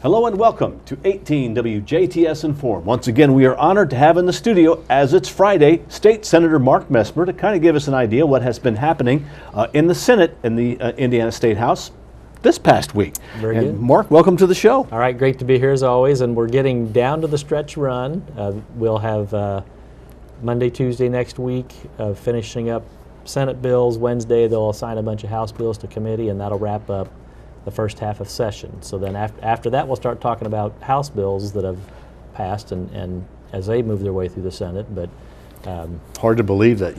Hello and welcome to 18 WJTS-Inform. Once again, we are honored to have in the studio, as it's Friday, State Senator Mark Messmer to kind of give us an idea what has been happening in the Senate in the Indiana State House this past week. Very good. Mark, welcome to the show. All right, great to be here as always, and we're getting down to the stretch run. We'll have Monday, Tuesday next week finishing up Senate bills. Wednesday they'll assign a bunch of House bills to committee, and that'll wrap up the first half of session. So then after that we'll start talking about House bills that have passed and as they move their way through the Senate. But hard to believe that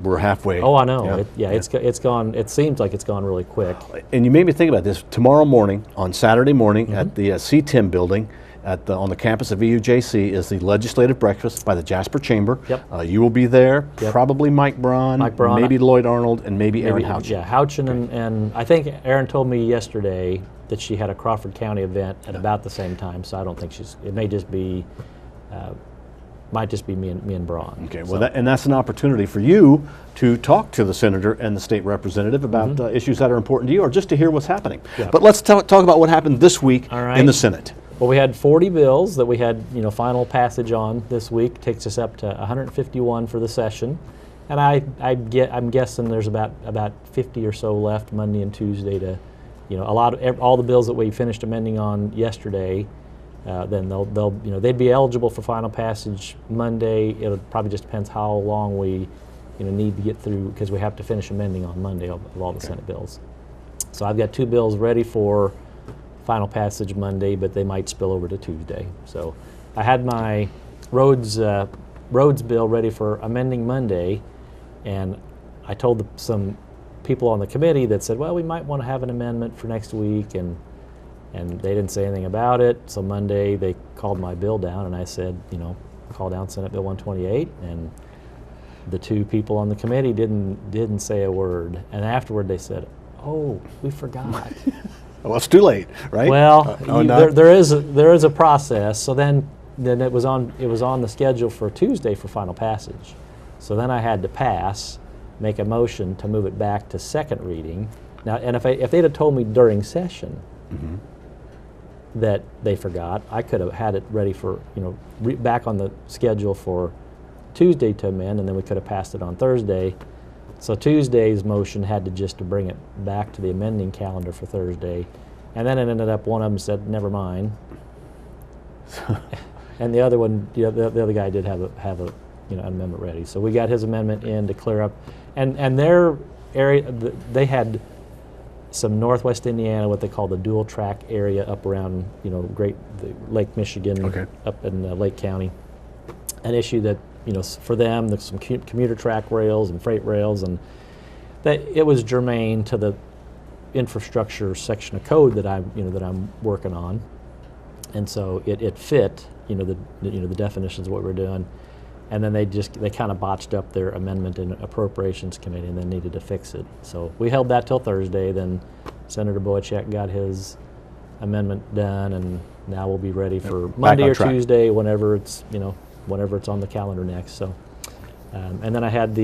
we're halfway. Oh, I know. It's gone. It seems like it's gone really quick. And you made me think about this. Tomorrow morning, on Saturday morning, at the CTIM building on the campus of EUJC is the legislative breakfast by the Jasper Chamber. Yep. You will be there. Yep. Probably Mike Braun, maybe Lloyd Arnold, and maybe Aaron Houchin. Yeah, Houchin and I think Aaron told me yesterday that she had a Crawford County event at about the same time. So I don't think it may just be. Might just be me and Braun. Okay, well, that's an opportunity for you to talk to the senator and the state representative about issues that are important to you, or just to hear what's happening. Yep. But let's talk about what happened this week in the Senate. Well, we had 40 bills that we had final passage on this week. Takes us up to 151 for the session, and I'm guessing there's about 50 or so left Monday and Tuesday to, all the bills that we finished amending on yesterday. Then they'd be eligible for final passage Monday. It probably just depends how long we need to get through, because we have to finish amending on Monday of all the Senate bills. So I've got 2 bills ready for final passage Monday, but they might spill over to Tuesday. So I had my roads bill ready for amending Monday, and I told some people on the committee that said, well, we might want to have an amendment for next week, and they didn't say anything about it. So Monday they called my bill down, and I said, call down Senate Bill 128, and the 2 people on the committee didn't say a word. And afterward they said, oh, we forgot. Well, it's too late, right? Well, there is a process. So then it was on the schedule for Tuesday for final passage. So then I had to make a motion to move it back to second reading. Now, and if they'd have told me during session that they forgot, I could have had it ready for back on the schedule for Tuesday to amend, and then we could have passed it on Thursday. So Tuesday's motion had to bring it back to the amending calendar for Thursday, and then it ended up one of them said never mind, and the other one, the other guy did have a an amendment ready. So we got his amendment in to clear up, and their area they had some Northwest Indiana, what they call the dual track area up around Lake Michigan, up in Lake County, an issue that for them there's some commuter track rails and freight rails, and that it was germane to the infrastructure section of code that I'm working on, and so it fit the definitions of what we're doing. And then they kind of botched up their amendment in Appropriations Committee and then needed to fix it. So we held that till Thursday. Then Senator Boychuk got his amendment done, and now we'll be ready for Monday or Tuesday, whenever it's on the calendar next. So, and then I had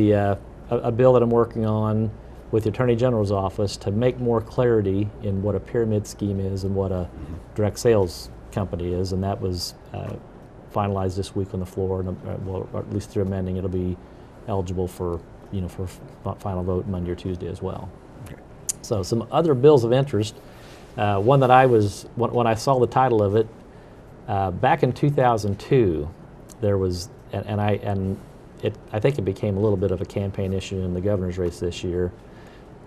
a bill that I'm working on with the Attorney General's office to make more clarity in what a pyramid scheme is and what a direct sales company is, and that was finalized this week on the floor, and well, or at least through amending, it'll be eligible for final vote Monday or Tuesday as well. Okay. So some other bills of interest. One that when I saw the title of it back in 2002, there was I think it became a little bit of a campaign issue in the governor's race this year.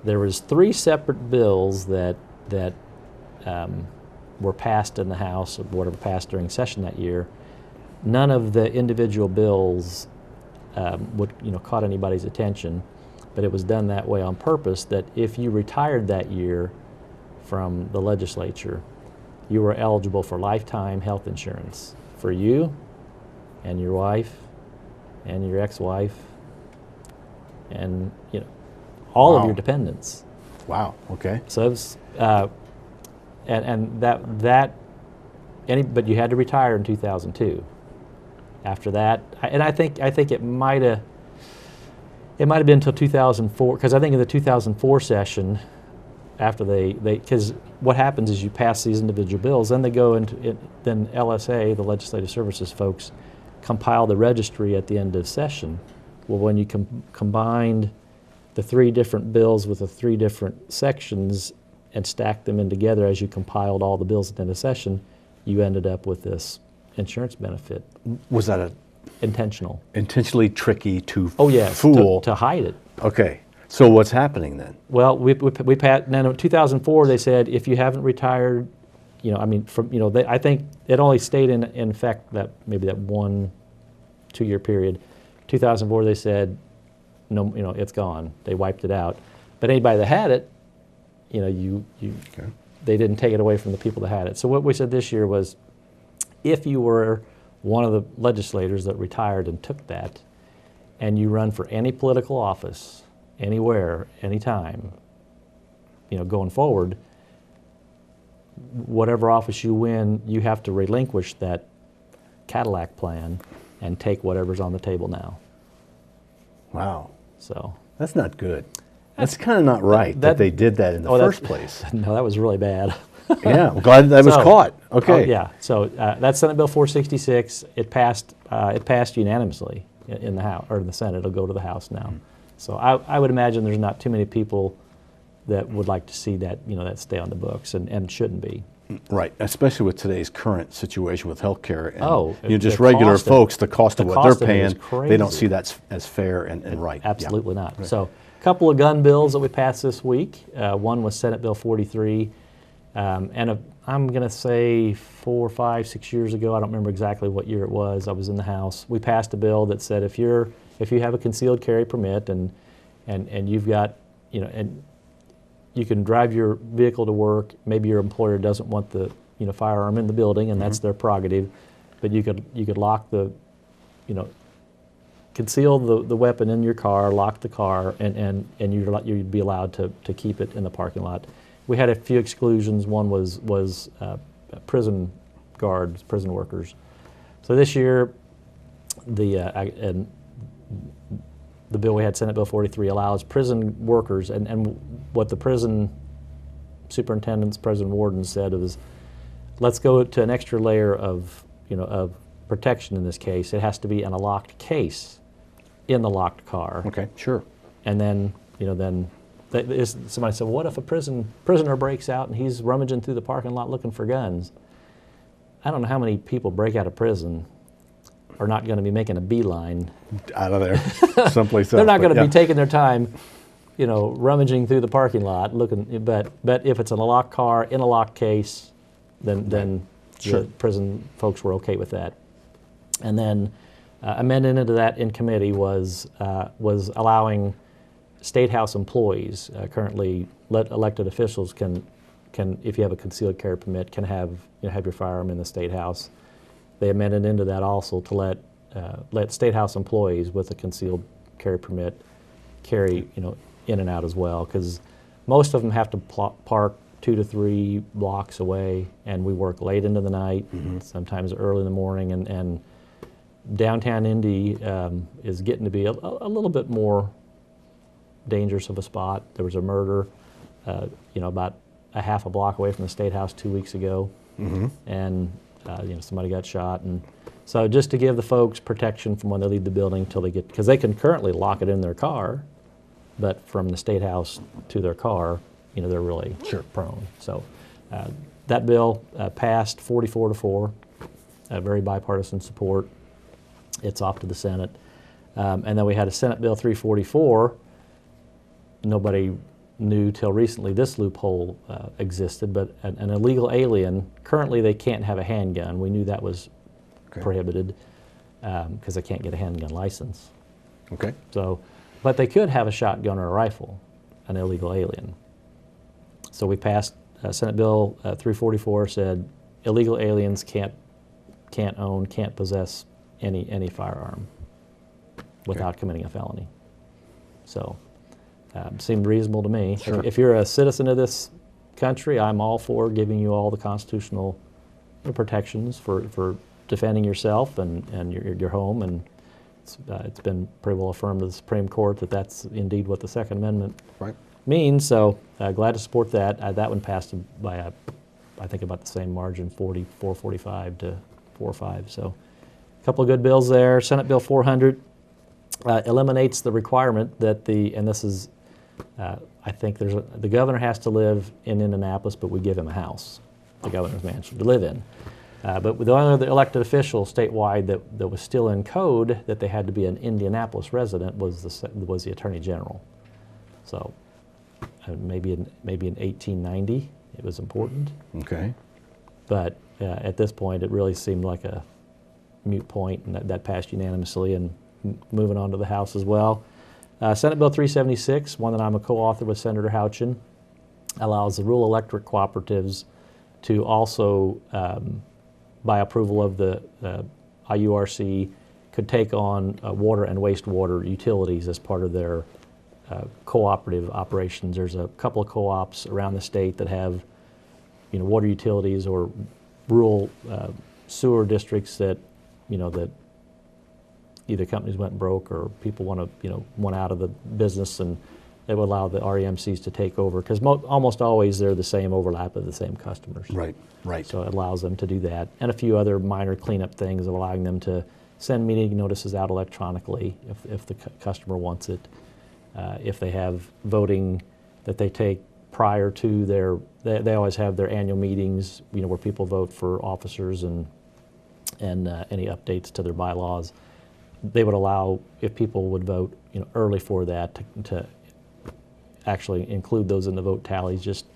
There was 3 separate bills that were passed in the House, or whatever passed during session that year. None of the individual bills caught anybody's attention, but it was done that way on purpose, that if you retired that year from the legislature, you were eligible for lifetime health insurance for you and your wife and your ex-wife and all of your dependents. Wow. Okay. So it was, but you had to retire in 2002. After that, I think it might have been until 2004, because I think in the 2004 session after because what happens is you pass these individual bills, then they go into then LSA, the Legislative Services folks, compile the registry at the end of session. Well, when you combined the 3 different bills with the 3 different sections and stacked them in together as you compiled all the bills at the end of session, you ended up with this insurance benefit. Was that intentionally tricky to fool? To hide it. Okay. So what's happening then? Well, we passed. Now in 2004, they said if you haven't retired, I think it only stayed in effect that maybe that 1-2 year period. 2004, they said, no, it's gone. They wiped it out. But anybody that had it, they didn't take it away from the people that had it. So what we said this year was, if you were one of the legislators that retired and took that, and you run for any political office, anywhere, anytime, going forward, whatever office you win, you have to relinquish that Cadillac plan and take whatever's on the table now. Wow. So that's not good. That's kind of not right that they did that in the first place. No, that was really bad. Yeah, I'm glad that was caught. Okay. Yeah. So that's Senate Bill 466. It passed unanimously in the House or in the Senate. It'll go to the House now. So I would imagine there's not too many people that would like to see that that stay on the books, and shouldn't be. Right, especially with today's current situation with healthcare and just regular folks, the cost of what they're paying, they don't see that as fair and right. Absolutely not. Right. So a couple of gun bills that we passed this week. One was Senate Bill 43, and I'm going to say 4, 5, 6 years ago, I don't remember exactly what year it was, I was in the House, we passed a bill that said if you have a concealed carry permit and you've got, and you can drive your vehicle to work, maybe your employer doesn't want the firearm in the building, and that's their prerogative, but you could lock the, conceal the weapon in your car, lock the car, and you'd be allowed to keep it in the parking lot. We had a few exclusions. One was prison guards, prison workers. So this year, the bill we had, Senate Bill 43, allows prison workers, and what the prison superintendents, prison wardens said was, let's go to an extra layer of protection in this case. It has to be in a locked case in the locked car. Okay, sure. And then, somebody said, well, what if a prisoner breaks out and he's rummaging through the parking lot looking for guns? I don't know how many people break out of prison are not going to be making a beeline out of there someplace else. They're not going to be taking their time, rummaging through the parking lot looking. But if it's in a locked car in a locked case, then sure. The prison folks were okay with that. And then amended into that in committee was allowing State House employees, currently elected officials, can if you have a concealed carry permit, can have your firearm in the State House. They amended into that also to let State House employees with a concealed carry permit carry in and out as well, because most of them have to park 2 to 3 blocks away, and we work late into the night, sometimes early in the morning, and downtown Indy is getting to be a little bit more dangerous of a spot. There was a murder, about a half a block away from the State House 2 weeks ago, and somebody got shot, and so just to give the folks protection from when they leave the building till they get, because they can currently lock it in their car, but from the State House to their car, they're really prone. So that bill passed 44-4, very bipartisan support. It's off to the Senate, and then we had a Senate Bill 344. Nobody knew till recently this loophole existed, but an illegal alien, currently they can't have a handgun. We knew that was prohibited because they can't get a handgun license. Okay. So, but they could have a shotgun or a rifle, an illegal alien. So we passed Senate Bill 344, said illegal aliens can't own, can't possess any firearm without committing a felony. So seemed reasonable to me. Sure. If you're a citizen of this country, I'm all for giving you all the constitutional protections for defending yourself and your home, and it's been pretty well affirmed to the Supreme Court that that's indeed what the Second Amendment means. So glad to support that. That one passed by, I think, about the same margin, 44-45 to 4-5. So a couple of good bills there. Senate Bill 400 eliminates the requirement that and this is, I think the governor has to live in Indianapolis, but we give him a house, the governor's mansion, to live in. But the only other elected official statewide that was still in code that they had to be an Indianapolis resident was the Attorney General. So maybe in 1890 it was important. Okay. But at this point it really seemed like a moot point, and that passed unanimously. And moving on to the House as well. Senate Bill 376, one that I'm a co-author with Senator Houchin, allows the rural electric cooperatives to also, by approval of the IURC, could take on water and wastewater utilities as part of their cooperative operations. There's a couple of co-ops around the state that have, water utilities or rural sewer districts that, that either companies went broke or people want out of the business, and they would allow the REMCs to take over, because almost always they're the same overlap of the same customers. Right, right. So it allows them to do that, and a few other minor cleanup things, allowing them to send meeting notices out electronically if the customer wants it. If they have voting that they take prior to they always have their annual meetings, where people vote for officers and any updates to their bylaws. They would allow, if people would vote, early for that, to actually include those in the vote tallies. Just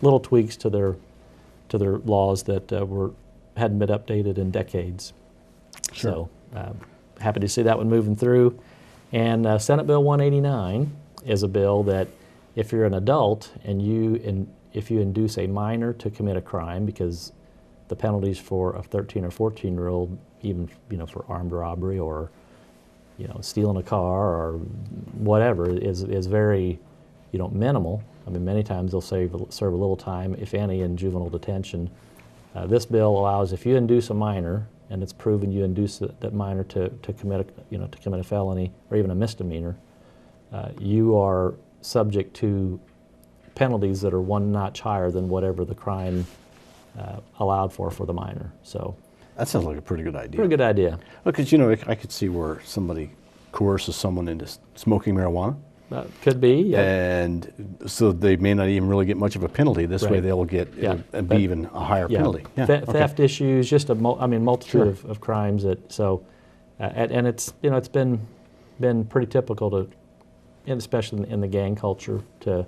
little tweaks to their laws that hadn't been updated in decades. Sure. So happy to see that one moving through. And Senate Bill 189 is a bill that, if you're an adult and if you induce a minor to commit a crime, because the penalties for a 13 or 14-year-old, even for armed robbery or stealing a car or whatever, is very minimal. I mean, many times they'll serve a little time, if any, in juvenile detention. This bill allows, if you induce a minor and it's proven you induce that minor to commit a felony or even a misdemeanor, you are subject to penalties that are one notch higher than whatever the crime allowed for the minor. So that sounds like a pretty good idea. Pretty good idea. Because I could see where somebody coerces someone into smoking marijuana. Could be, yeah. And so they may not even really get much of a penalty. This way they'll get be even a higher penalty. Yeah. Theft issues, just multitude Sure. of crimes and it's it's been pretty typical to, and especially in the gang culture, to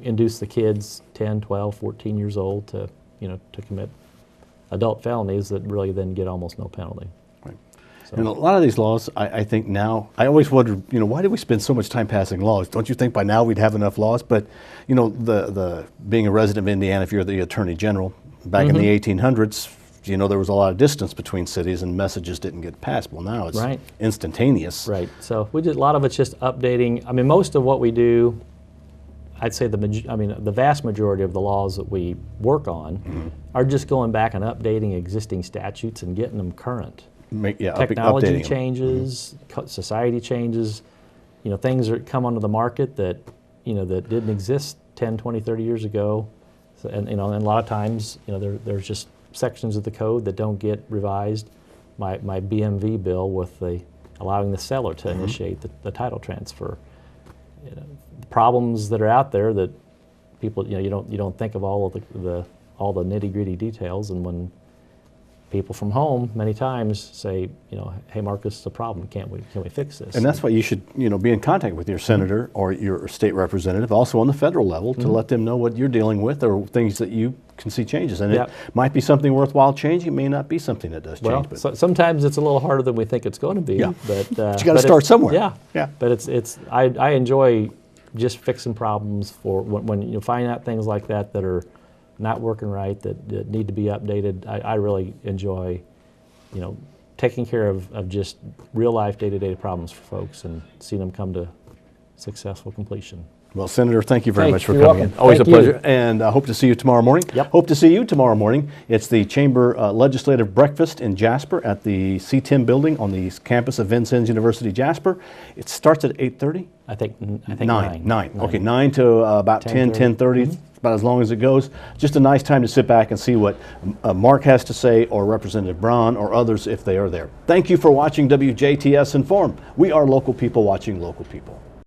induce the kids 10, 12, 14 years old to commit adult felonies that really then get almost no penalty. Right. So. And a lot of these laws, I think now, I always wondered, why do we spend so much time passing laws? Don't you think by now we'd have enough laws? But, the being a resident of Indiana, if you're the Attorney General, back in the 1800s, there was a lot of distance between cities and messages didn't get passed. Well, now it's instantaneous. Right. So a lot of it's just updating. I mean, most of what we do, I'd say the vast majority of the laws that we work on are just going back and updating existing statutes and getting them current. Technology changes, society changes, things that come onto the market that that didn't exist 10, 20, 30 years ago. So, and a lot of times there's just sections of the code that don't get revised. My BMV bill with allowing the seller to initiate the title transfer. The problems that are out there that people you don't think of all of the nitty-gritty details, and when people from home many times say, hey, Mark, this is a problem. Can we fix this? And that's why you should, be in contact with your senator or your state representative, also on the federal level, to let them know what you're dealing with or things that you can see changes. And it might be something worthwhile changing. It may not be something that does change. Well, sometimes it's a little harder than we think it's going to be. Yeah. But you got to start somewhere. Yeah. But I enjoy just fixing problems for when you find out things like that are not working right, that need to be updated. I really enjoy, taking care of just real life day-to-day problems for folks and seeing them come to successful completion. Well, Senator, thank you very much for you're coming welcome. in. Always Thank a pleasure. you. And I hope to see you tomorrow morning. Yep. Hope to see you tomorrow morning. It's the Chamber Legislative Breakfast in Jasper at the CTIM building on the campus of Vincennes University, Jasper. It starts at 8:30. I think Nine. nine. Okay, 9 to about 10, 10:30. About as long as it goes. Just a nice time to sit back and see what Mark has to say, or Representative Braun, or others if they are there. Thank you for watching WJTS Inform. We are local people watching local people.